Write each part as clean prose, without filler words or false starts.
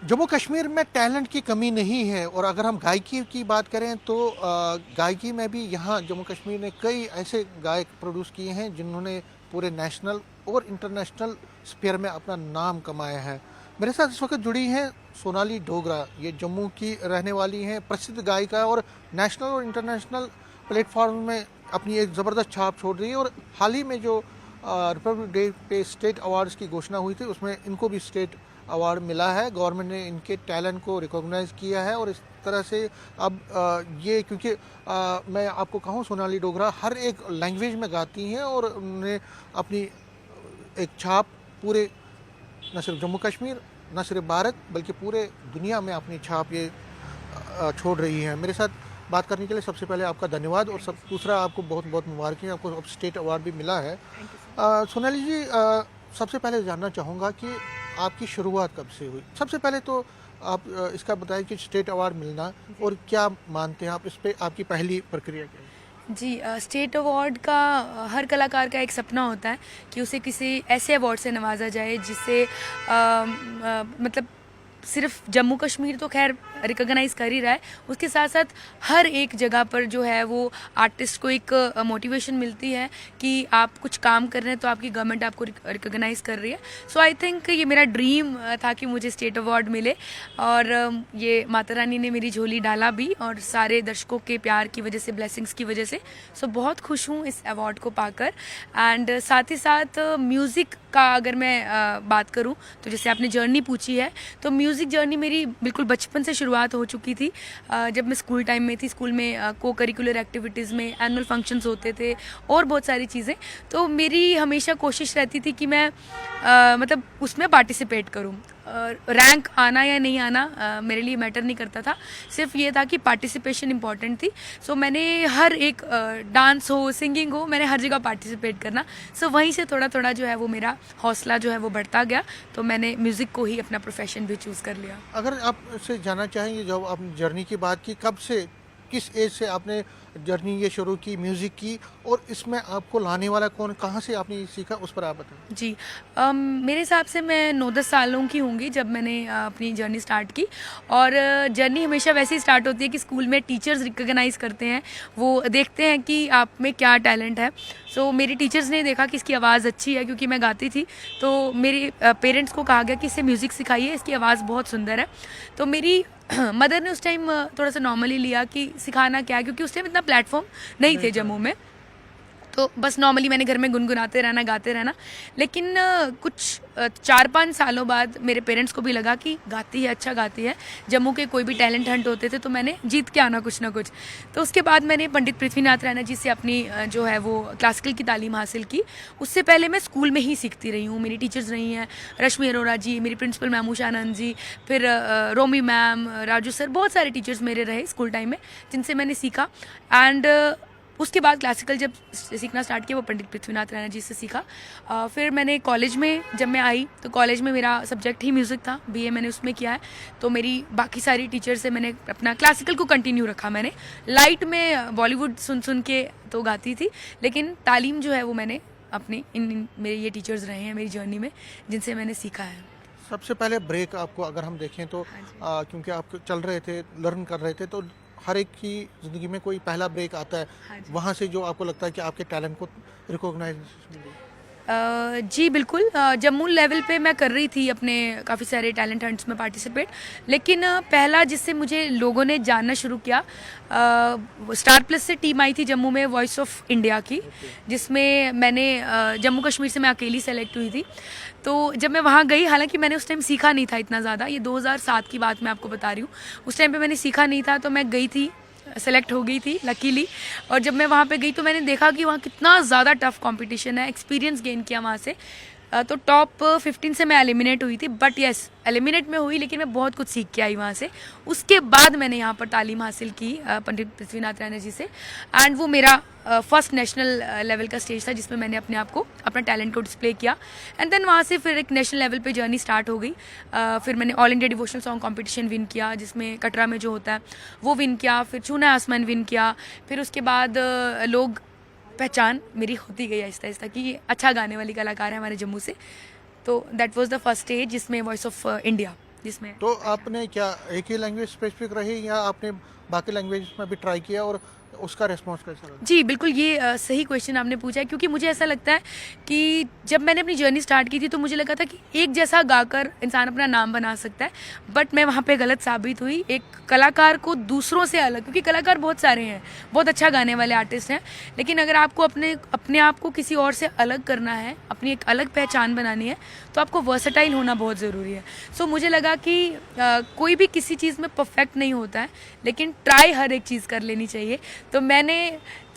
जम्मू कश्मीर में टैलेंट की कमी नहीं है और अगर हम गायकी की बात करें तो गायकी में भी यहाँ जम्मू कश्मीर ने कई ऐसे गायक प्रोड्यूस किए हैं जिन्होंने पूरे नेशनल और इंटरनेशनल स्फीयर में अपना नाम कमाया है। मेरे साथ इस वक्त जुड़ी हैं सोनाली डोगरा। ये जम्मू की रहने वाली हैं, प्रसिद्ध गायिका और नेशनल और इंटरनेशनल प्लेटफॉर्म में अपनी एक ज़बरदस्त छाप छोड़ रही है। और हाल ही में जो रिपब्लिक डे पे स्टेट अवार्ड्स की घोषणा हुई थी उसमें इनको भी स्टेट अवार्ड मिला है। गवर्नमेंट ने इनके टैलेंट को रिकॉग्नाइज़ किया है और इस तरह से अब ये क्योंकि मैं आपको कहूँ सोनाली डोगरा हर एक लैंग्वेज में गाती हैं और उन्होंने अपनी एक छाप पूरे न सिर्फ जम्मू कश्मीर न सिर्फ भारत बल्कि पूरे दुनिया में अपनी छाप ये छोड़ रही हैं। मेरे साथ बात करने के लिए सबसे पहले आपका धन्यवाद और सब दूसरा आपको बहुत बहुत मुबारक, आपको अब स्टेट अवार्ड भी मिला है। सोनाली जी, सबसे पहले जानना चाहूँगा कि आपकी शुरुआत कब से हुई? सबसे पहले तो आप इसका बताएं कि स्टेट अवार्ड मिलना और क्या मानते हैं आप इस पे, आपकी पहली प्रक्रिया क्या है? जी, स्टेट अवार्ड का हर कलाकार का एक सपना होता है कि उसे किसी ऐसे अवार्ड से नवाजा जाए जिससे मतलब सिर्फ जम्मू कश्मीर तो खैर रिकॉग्नाइज कर ही रहा है, उसके साथ साथ हर एक जगह पर जो है वो आर्टिस्ट को एक मोटिवेशन मिलती है कि आप कुछ काम कर रहे हैं तो आपकी गवर्नमेंट आपको रिकॉग्नाइज कर रही है। सो आई थिंक ये मेरा ड्रीम था कि मुझे स्टेट अवार्ड मिले और ये माता रानी ने मेरी झोली डाला भी और सारे दर्शकों के प्यार की वजह से, ब्लेसिंग्स की वजह से। सो बहुत खुश हूँ इस अवार्ड को पाकर। एंड साथ ही साथ म्यूज़िक का अगर मैं बात करूं तो जैसे आपने जर्नी पूछी है, तो म्यूज़िक जर्नी मेरी बिल्कुल बचपन से शुरुआत हो चुकी थी। जब मैं स्कूल टाइम में थी, स्कूल में को करिकुलर एक्टिविटीज़ में एनुअल फंक्शंस होते थे और बहुत सारी चीज़ें, तो मेरी हमेशा कोशिश रहती थी कि मैं मतलब उसमें पार्टिसिपेट करूं। रैंक आना या नहीं आना मेरे लिए मैटर नहीं करता था, सिर्फ ये था कि पार्टिसिपेशन इम्पॉर्टेंट थी। सो मैंने हर एक डांस हो, सिंगिंग हो, मैंने हर जगह पार्टिसिपेट करना। सो वहीं से थोड़ा थोड़ा जो है वो मेरा हौसला जो है वो बढ़ता गया, तो मैंने म्यूज़िक को ही अपना प्रोफेशन भी चूज़ कर लिया। अगर आप से जानना चाहेंगे, जब आपने जर्नी की बात की, कब से किस एज से आपने जर्नी ये शुरू की म्यूज़िक की और इसमें आपको लाने वाला कौन, कहाँ से आपने ये सीखा, उस पर आप बताएं। जी, मेरे हिसाब से मैं 9-10 सालों की होंगी जब मैंने अपनी जर्नी स्टार्ट की। और जर्नी हमेशा वैसे ही स्टार्ट होती है कि स्कूल में टीचर्स रिकॉग्नाइज़ करते हैं, वो देखते हैं कि आप में क्या टैलेंट है। सो मेरे टीचर्स ने देखा कि इसकी आवाज़ अच्छी है क्योंकि मैं गाती थी, तो मेरे पेरेंट्स को कहा गया कि इसे म्यूज़िक सिखाइए, इसकी आवाज़ बहुत सुंदर है। तो मेरी मदर ने उस टाइम थोड़ा सा नॉर्मली लिया कि सिखाना क्या है, क्योंकि उस टाइम इतना प्लेटफॉर्म नहीं थे जम्मू में, तो बस नॉर्मली मैंने घर में गुनगुनाते रहना, गाते रहना। लेकिन कुछ 4-5 सालों बाद मेरे पेरेंट्स को भी लगा कि गाती है, अच्छा गाती है। जम्मू के कोई भी टैलेंट हंट होते थे तो मैंने जीत के आना कुछ ना कुछ। तो उसके बाद मैंने पंडित पृथ्वीनाथ रैना जी से अपनी जो है वो क्लासिकल की तालीम हासिल की। उससे पहले मैं स्कूल में ही सीखती रही हूँ। मेरी टीचर्स रही हैं रश्मि अरोड़ा जी, मेरी प्रिंसिपल मैम उषा आनंद जी, फिर रोमी मैम, राजू सर, बहुत सारे टीचर्स मेरे रहे स्कूल टाइम में जिनसे मैंने सीखा। एंड उसके बाद क्लासिकल जब सीखना स्टार्ट किया वो पंडित पृथ्वीनाथ रैना जी से सीखा। फिर मैंने कॉलेज में जब मैं आई तो कॉलेज में मेरा सब्जेक्ट ही म्यूज़िक था, बीए मैंने उसमें किया है। तो मेरी बाकी सारी टीचर से मैंने अपना क्लासिकल को कंटिन्यू रखा। मैंने लाइट में बॉलीवुड सुन सुन के तो गाती थी, लेकिन तालीम जो है वो मैंने अपनी मेरे ये टीचर्स रहे हैं मेरी जर्नी में जिनसे मैंने सीखा है। सबसे पहले ब्रेक आपको अगर हम देखें तो क्योंकि आप चल रहे थे, लर्न कर रहे थे, तो हर एक की ज़िंदगी में कोई पहला ब्रेक आता है, वहाँ से जो आपको लगता है कि आपके टैलेंट को रिकॉग्नाइज मिले। जी बिल्कुल, जम्मू लेवल पे मैं कर रही थी अपने काफ़ी सारे टैलेंट हंट्स में पार्टिसिपेट, लेकिन पहला जिससे मुझे लोगों ने जानना शुरू किया, स्टार प्लस से टीम आई थी जम्मू में वॉइस ऑफ इंडिया की, जिसमें मैंने जम्मू कश्मीर से मैं अकेली सेलेक्ट हुई थी। तो जब मैं वहाँ गई, हालांकि मैंने उस टाइम सीखा नहीं था इतना ज़्यादा, ये 2007 की बात मैं आपको बता रही हूँ, उस टाइम पे मैंने सीखा नहीं था, तो मैं गई थी, सेलेक्ट हो गई थी लकीली। और जब मैं वहाँ पे गई तो मैंने देखा कि वहाँ कितना ज़्यादा टफ कंपटीशन है, एक्सपीरियंस गेन किया वहाँ से। तो टॉप 15 से मैं एलिमिनेट हुई थी, बट यस एलिमिनेट में हुई, लेकिन मैं बहुत कुछ सीख के आई वहाँ से। उसके बाद मैंने यहाँ पर तालीम हासिल की पंडित पृथ्वीनाथ रैना जी से, एंड वो मेरा फर्स्ट नेशनल लेवल का स्टेज था जिसमें मैंने अपने आप को, अपना टैलेंट को डिस्प्ले किया। एंड देन वहाँ से फिर एक नेशनल लेवल पे जर्नी स्टार्ट हो गई। फिर मैंने all India devotional song competition win किया, जिसमें कटरा में जो होता है वो विन किया, फिर छूना आसमान विन किया। फिर उसके बाद लोग पहचान मेरी होती गई आहिस्ता आहिस्ता कि अच्छा गाने वाली कलाकार है हमारे जम्मू से। तो that was the first stage जिसमें वॉइस ऑफ इंडिया जिसमें। तो आपने क्या एक ही लैंग्वेज स्पेसिफिक रही या आपने बाकी लैंग्वेज में भी ट्राई किया और उसका रिस्पॉन्स कैसा रहा? जी, बिल्कुल ये सही क्वेश्चन आपने पूछा है, क्योंकि मुझे ऐसा लगता है कि जब मैंने अपनी जर्नी स्टार्ट की थी तो मुझे लगा था कि एक जैसा गाकर इंसान अपना नाम बना सकता है, बट मैं वहाँ पे गलत साबित हुई। एक कलाकार को दूसरों से अलग, क्योंकि कलाकार बहुत सारे हैं, बहुत अच्छा गाने वाले आर्टिस्ट हैं, लेकिन अगर आपको अपने आप को किसी और से अलग करना है, अपनी एक अलग पहचान बनानी है, तो आपको वर्सेटाइल होना बहुत ज़रूरी है। सो मुझे लगा कि कोई भी किसी चीज़ में परफेक्ट नहीं होता है, लेकिन ट्राई हर एक चीज़ कर लेनी चाहिए। तो मैंने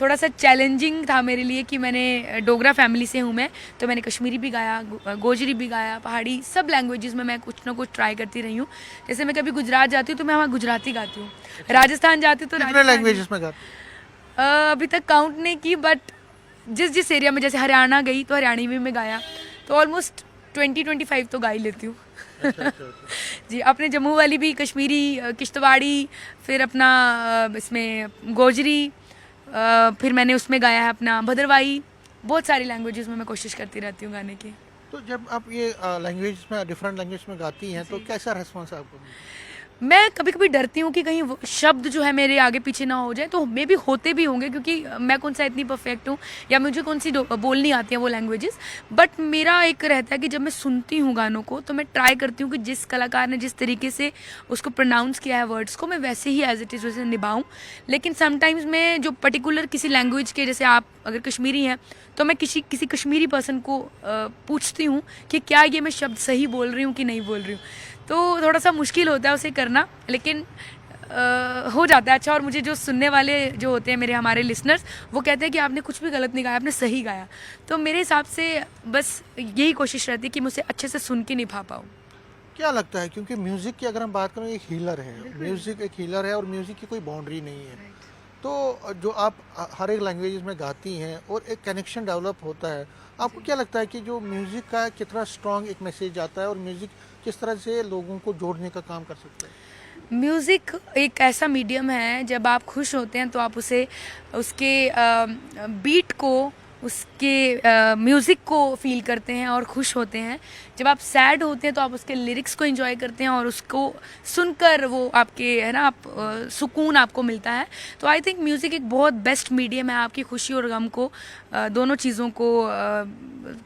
थोड़ा सा चैलेंजिंग था मेरे लिए कि मैंने डोगरा फैमिली से हूँ मैं, तो मैंने कश्मीरी भी गाया, गोजरी भी गाया, पहाड़ी, सब लैंग्वेजेस में मैं कुछ ना कुछ ट्राई करती रही हूँ। जैसे मैं कभी गुजरात जाती हूँ तो मैं वहाँ गुजराती गाती हूँ, राजस्थान जाती हूँ तो कितने लैंग्वेजेस में गाते? अभी तक काउंट नहीं की, बट जिस जिस एरिया में, जैसे हरियाणा गई तो हरियाणवी में मैं गाया, तो ऑलमोस्ट 20-25 तो गा ही लेती हूँ। अच्छा, अच्छा, अच्छा। जी, अपने जम्मू वाली भी, कश्मीरी, किश्तवाड़ी, फिर अपना इसमें गोजरी, फिर मैंने उसमें गाया है अपना भद्रवाही। बहुत सारी लैंग्वेजेस में मैं कोशिश करती रहती हूँ गाने की। तो जब आप ये लैंग्वेज में डिफरेंट लैंग्वेज में गाती हैं तो कैसा रिस्पॉन्स है आपको? मैं कभी कभी डरती हूँ कि कहीं वो शब्द जो है मेरे आगे पीछे ना हो जाए, तो मे भी होते भी होंगे, क्योंकि मैं कौन सा इतनी परफेक्ट हूँ या मुझे कौन सी बोलनी आती है वो लैंग्वेजेस। बट मेरा एक रहता है कि जब मैं सुनती हूँ गानों को तो मैं ट्राई करती हूँ कि जिस कलाकार ने जिस तरीके से उसको प्रोनाउंस किया है वर्ड्स को, मैं वैसे ही एज इट इज़ वैसे निभाऊँ। लेकिन समटाइम्स मैं जो पर्टिकुलर किसी लैंग्वेज के, जैसे आप अगर कश्मीरी हैं तो मैं किसी कश्मीरी पर्सन को पूछती हूँ कि क्या ये मैं शब्द सही बोल रही हूँ कि नहीं बोल रही हूँ। तो थोड़ा सा मुश्किल होता है उसे करना, लेकिन हो जाता है अच्छा। और मुझे जो सुनने वाले जो होते हैं मेरे, हमारे लिसनर्स, वो कहते हैं कि आपने कुछ भी गलत नहीं गाया, आपने सही गाया। तो मेरे हिसाब से बस यही कोशिश रहती है कि मुझे अच्छे से सुन के निभा पाऊँ। क्या लगता है, क्योंकि म्यूजिक की अगर हम बात करें, एक हीलर है, म्यूजिक एक हीलर है और म्यूजिक की कोई बाउंड्री नहीं है। तो जो आप हर एक लैंग्वेज में गाती हैं और एक कनेक्शन डेवलप होता है, आपको क्या लगता है कि जो म्यूजिक का कितना स्ट्रांग एक मैसेज आता है और म्यूजिक किस तरह से लोगों को जोड़ने का काम कर सकता है? म्यूज़िक एक ऐसा मीडियम है, जब आप खुश होते हैं तो आप उसे, उसके बीट को, उसके म्यूज़िक को फील करते हैं और खुश होते हैं। जब आप सैड होते हैं तो आप उसके लिरिक्स को एंजॉय करते हैं और उसको सुनकर वो आपके, है ना, आप सुकून आपको मिलता है। तो आई थिंक म्यूज़िक एक बहुत बेस्ट मीडियम है आपकी खुशी और गम को, दोनों चीज़ों को,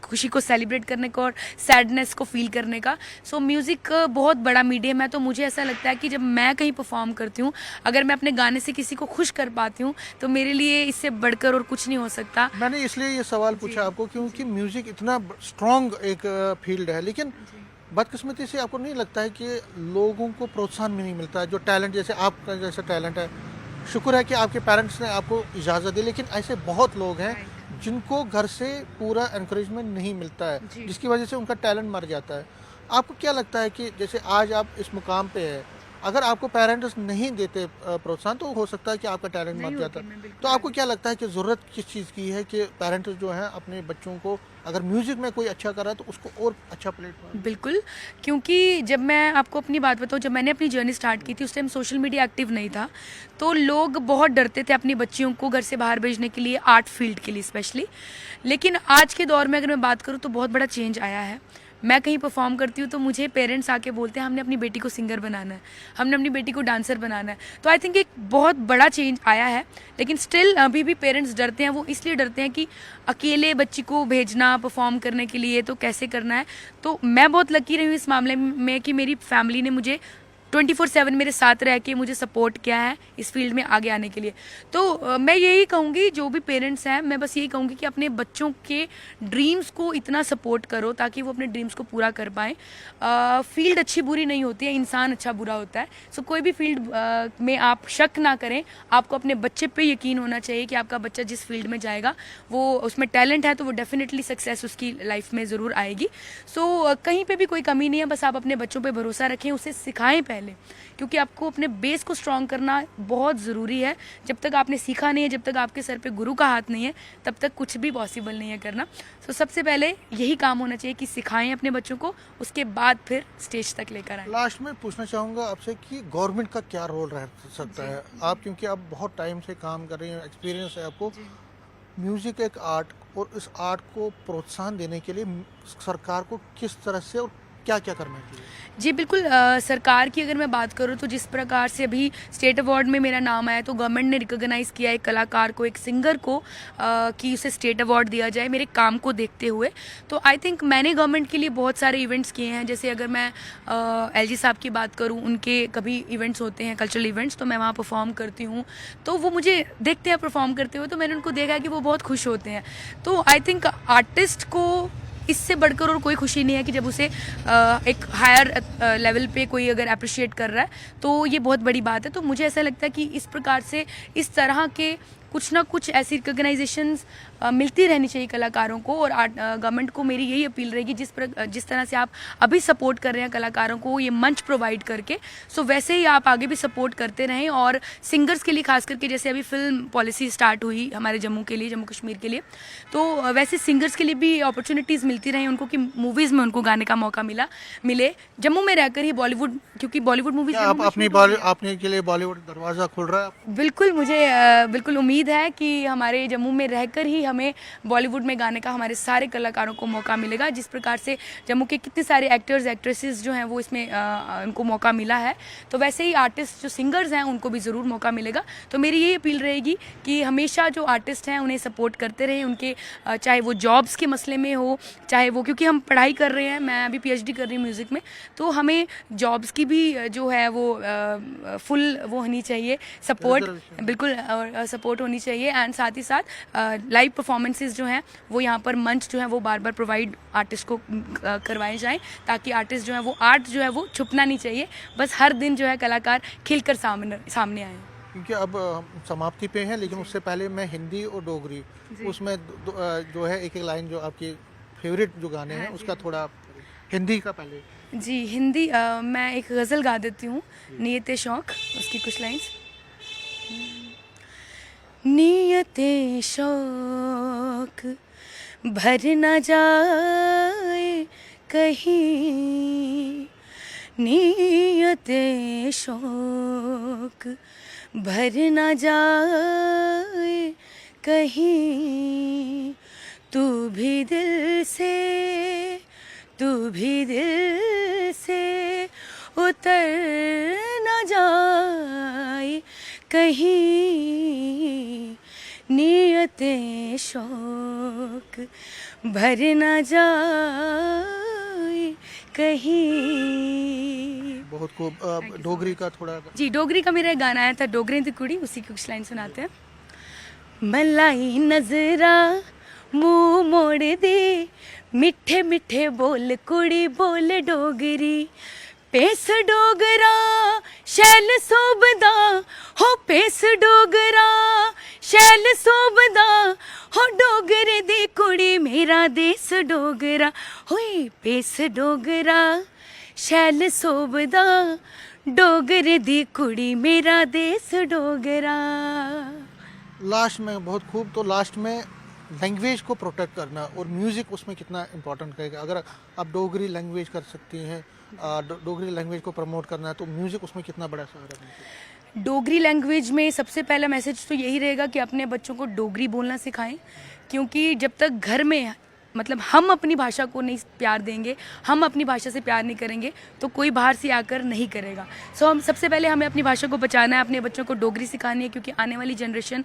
खुशी को सेलिब्रेट करने का और सैडनेस को फील करने का। सो म्यूज़िक बहुत बड़ा मीडियम है। तो मुझे ऐसा लगता है कि जब मैं कहीं परफॉर्म करती हूँ, अगर मैं अपने गाने से किसी को खुश कर पाती हूँ, तो मेरे लिए इससे बढ़कर और कुछ नहीं हो सकता। मैंने इसलिए ये सवाल पूछा आपको क्योंकि म्यूजिक इतना स्ट्रांग एक फील्ड है, लेकिन बदकिस्मती से आपको नहीं लगता है कि लोगों को प्रोत्साहन भी नहीं मिलता है? जो टैलेंट, जैसे आपका जैसा टैलेंट है, शुक्र है कि आपके पेरेंट्स ने आपको इजाज़त दी, लेकिन ऐसे बहुत लोग हैं जिनको घर से पूरा एनकरेजमेंट नहीं मिलता है, जिसकी वजह से उनका टैलेंट मर जाता है। आपको क्या लगता है कि जैसे आज आप इस मुकाम पे है, अगर आपको पेरेंट्स नहीं देते प्रोत्साहन, तो हो सकता है कि आपका टैलेंट मर जाता। तो आपको क्या लगता है कि ज़रूरत किस चीज़ की है कि पेरेंट्स जो हैं अपने बच्चों को, अगर म्यूज़िक में कोई अच्छा कर रहा है तो उसको और अच्छा प्लेटफॉर्म? बिल्कुल, क्योंकि जब मैं आपको अपनी बात बताऊँ, जब मैंने अपनी जर्नी स्टार्ट की थी उस टाइम सोशल मीडिया एक्टिव नहीं था, तो लोग बहुत डरते थे अपनी बच्चियों को घर से बाहर भेजने के लिए, आर्ट फील्ड के लिए स्पेशली। लेकिन आज के दौर में अगर मैं बात करूँ तो बहुत बड़ा चेंज आया है। मैं कहीं परफॉर्म करती हूँ तो मुझे पेरेंट्स आके बोलते हैं हमने अपनी बेटी को सिंगर बनाना है, हमने अपनी बेटी को डांसर बनाना है। तो आई थिंक एक बहुत बड़ा चेंज आया है, लेकिन स्टिल अभी भी पेरेंट्स डरते हैं। वो इसलिए डरते हैं कि अकेले बच्ची को भेजना परफॉर्म करने के लिए तो कैसे करना है। तो मैं बहुत लकी रही हूँ इस मामले में कि मेरी फैमिली ने मुझे 24/7 मेरे साथ रह के मुझे सपोर्ट किया है इस फील्ड में आगे आने के लिए। तो मैं यही कहूँगी, जो भी पेरेंट्स हैं, मैं बस यही कहूँगी कि अपने बच्चों के ड्रीम्स को इतना सपोर्ट करो ताकि वो अपने ड्रीम्स को पूरा कर पाएँ। फील्ड अच्छी बुरी नहीं होती है, इंसान अच्छा बुरा होता है। सो कोई भी फील्ड में आप शक ना करें, आपको अपने बच्चे पे यकीन होना चाहिए कि आपका बच्चा जिस फील्ड में जाएगा वो, उसमें टैलेंट है तो वो डेफिनेटली सक्सेस उसकी लाइफ में ज़रूर आएगी। सो कहीं पे भी कोई कमी नहीं है, बस आप अपने बच्चों पे भरोसा रखें, उसे सिखाएं पहले, क्योंकि आपको अपने बेस को स्ट्रॉन्ग करना बहुत ज़रूरी है। जब तक आपने सीखा नहीं है, जब तक आपके सर पे गुरु का हाथ नहीं है, तब तक कुछ भी पॉसिबल नहीं है करना। सो सबसे पहले यही काम होना चाहिए कि सिखाएं अपने बच्चों को, उसके बाद फिर स्टेज तक लेकर आएं। लास्ट में पूछना चाहूँगा आपसे कि गवर्नमेंट का क्या रोल रह सकता है? आप, क्योंकि आप बहुत टाइम से काम कर रही हैं, एक्सपीरियंस है आपको, म्यूज़िक एक आर्ट, और इस आर्ट को प्रोत्साहन देने के लिए सरकार को किस तरह से और क्या क्या करना चाहिए? जी बिल्कुल, सरकार की अगर मैं बात करूँ तो जिस प्रकार से अभी स्टेट अवार्ड में मेरा नाम आया तो गवर्नमेंट ने रिकॉग्नाइज़ किया एक कलाकार को, एक सिंगर को, कि उसे स्टेट अवार्ड दिया जाए मेरे काम को देखते हुए। तो आई थिंक मैंने गवर्नमेंट के लिए बहुत सारे इवेंट्स किए हैं। जैसे अगर मैं एलजी साहब की बात करूँ, उनके कभी इवेंट्स होते हैं, कल्चरल इवेंट्स, तो मैं वहाँ परफॉर्म करती हूँ। तो वो मुझे देखते हैं परफॉर्म करते हुए, तो मैंने उनको देखा कि वो बहुत खुश होते हैं। तो आई थिंक आर्टिस्ट को इससे बढ़कर और कोई खुशी नहीं है कि जब उसे एक हायर लेवल पे कोई अगर अप्रिशिएट कर रहा है तो ये बहुत बड़ी बात है। तो मुझे ऐसा लगता है कि इस प्रकार से इस तरह के कुछ ना कुछ ऐसी रिकॉग्नाइजेशंस मिलती रहनी चाहिए कलाकारों को। और गवर्नमेंट को मेरी यही अपील रहेगी, जिस तरह से आप अभी सपोर्ट कर रहे हैं कलाकारों को ये मंच प्रोवाइड करके, सो वैसे ही आप आगे भी सपोर्ट करते रहें। और सिंगर्स के लिए खास करके, जैसे अभी फिल्म पॉलिसी स्टार्ट हुई हमारे जम्मू के लिए, जम्मू कश्मीर के लिए, तो वैसे सिंगर्स के लिए भी अपॉर्चुनिटीज़ मिलती रहें उनको कि मूवीज़ में उनको गाने का मौका मिले जम्मू में रहकर ही। बॉलीवुड, क्योंकि बॉलीवुड मूवीज़ आपने के लिए बॉलीवुड दरवाज़ा खुल रहा है? बिल्कुल, मुझे बिल्कुल उम्मीद है कि हमारे जम्मू में रहकर ही हमें बॉलीवुड में गाने का हमारे सारे कलाकारों को मौका मिलेगा। जिस प्रकार से जम्मू के कितने सारे एक्टर्स एक्ट्रेसेस जो हैं वो इसमें उनको मौका मिला है, तो वैसे ही आर्टिस्ट जो सिंगर्स हैं उनको भी ज़रूर मौका मिलेगा। तो मेरी यही अपील रहेगी कि हमेशा जो आर्टिस्ट हैं उन्हें सपोर्ट करते रहें, उनके चाहे वो जॉब्स के मसले में हो, चाहे वो, क्योंकि हम पढ़ाई कर रहे हैं, मैं अभी PhD कर रही हूँ म्यूज़िक में, तो हमें जॉब्स की भी जो है वो फुल वो होनी चाहिए, सपोर्ट, बिल्कुल सपोर्ट होनी चाहिए। एंड साथ ही साथ लाइव परफॉर्मेंसेस जो हैं वो यहाँ पर मंच जो है वो बार बार प्रोवाइड आर्टिस्ट को करवाए जाएं, ताकि आर्टिस्ट जो है वो आर्ट जो है वो छुपना नहीं चाहिए, बस हर दिन जो है कलाकार खिलकर सामने आए। क्योंकि अब हम समाप्ति पे हैं, लेकिन उससे पहले मैं हिंदी और डोगरी उसमें जो है एक एक लाइन जो आपकी फेवरेट जो गाने हैं उसका थोड़ा हिंदी का पहले। जी हिंदी, मैं एक गज़ल गा देती हूँ, नीयते शौक, उसकी कुछ लाइन्स। नीयते शौक भर न जाए कहीं, नीयते शौक भर न जाए कहीं, तू भी दिल से उतर न जाए कहीं, नियते शौक भर न जाए कहीं। बहुत खूब। डोगरी का थोड़ा। जी डोगरी का मेरा एक गाना आया था, डोगरे दी कुड़ी, उसी की कुछ लाइन सुनाते हैं। मलाई नजरा मुंह मोड़ दे, मिठे मिठे बोल कुड़ी बोल डोगरी, पेस डोगरा शैल सोबदा हो, पेस डोगरा शैल सोबदा हो, डोगरे दी कुड़ी मेरा देस डोगरा होए, पेस डोगरा शैल सोबदा, डोगरे दी कुड़ी मेरा देस डोगरा। लास्ट में बहुत खूब। तो लास्ट में लैंग्वेज को प्रोटेक्ट करना और म्यूज़िक उसमें कितना इम्पोर्टेंट रहेगा। अगर आप डोगरी लैंग्वेज कर सकती हैं, डोगरी लैंग्वेज को प्रमोट करना है, तो म्यूज़िक उसमें कितना बड़ा सहारा है? डोगरी लैंग्वेज में सबसे पहला मैसेज तो यही रहेगा कि अपने बच्चों को डोगरी बोलना सिखाएं, क्योंकि जब तक घर में मतलब हम अपनी भाषा को नहीं प्यार देंगे, हम अपनी भाषा से प्यार नहीं करेंगे, तो कोई बाहर से आकर नहीं करेगा। सो हम सबसे पहले हमें अपनी भाषा को बचाना है, अपने बच्चों को डोगरी सिखानी है, क्योंकि आने वाली जनरेशन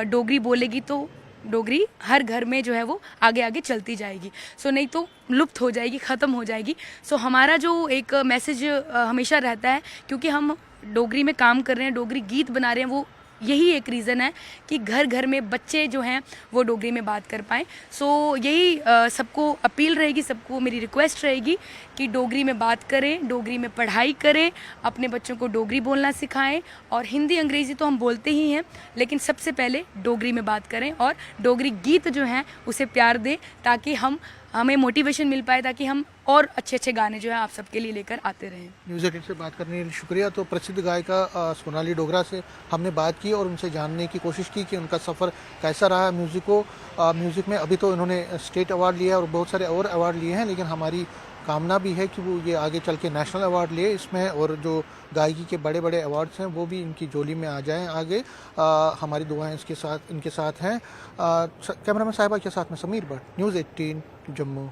डोगरी बोलेगी तो डोगरी हर घर में जो है वो आगे आगे चलती जाएगी। सो नहीं तो लुप्त हो जाएगी, ख़त्म हो जाएगी। सो हमारा जो एक मैसेज हमेशा रहता है, क्योंकि हम डोगरी में काम कर रहे हैं, डोगरी गीत बना रहे हैं, वो यही एक रीज़न है कि घर घर में बच्चे जो हैं वो डोगरी में बात कर पाएँ। सो यही सबको अपील रहेगी, सबको मेरी रिक्वेस्ट रहेगी कि डोगरी में बात करें, डोगरी में पढ़ाई करें, अपने बच्चों को डोगरी बोलना सिखाएं। और हिंदी अंग्रेज़ी तो हम बोलते ही हैं, लेकिन सबसे पहले डोगरी में बात करें और डोगरी गीत जो हैं उसे प्यार दें, ताकि हमें मोटिवेशन मिल पाए, ताकि हम और अच्छे अच्छे गाने जो है आप सबके लिए लेकर आते रहें। न्यूज़ 18 से बात करने के लिए शुक्रिया। तो प्रसिद्ध गायिका सोनाली डोगरा से हमने बात की और उनसे जानने की कोशिश की कि उनका सफ़र कैसा रहा म्यूज़िक में। अभी तो उन्होंने स्टेट अवार्ड लिया और बहुत सारे और अवार्ड लिए हैं, लेकिन हमारी कामना भी है कि वो ये आगे चल के नेशनल अवार्ड लिए इसमें, और जो गायकी के बड़े बड़े अवार्ड्स हैं वो भी इनकी जोली में आ जाएं आगे। हमारी दुआएं इनके साथ हैं। कैमरामैन साहिबा के साथ में समीर भट्ट, न्यूज़ 18 जम्मू।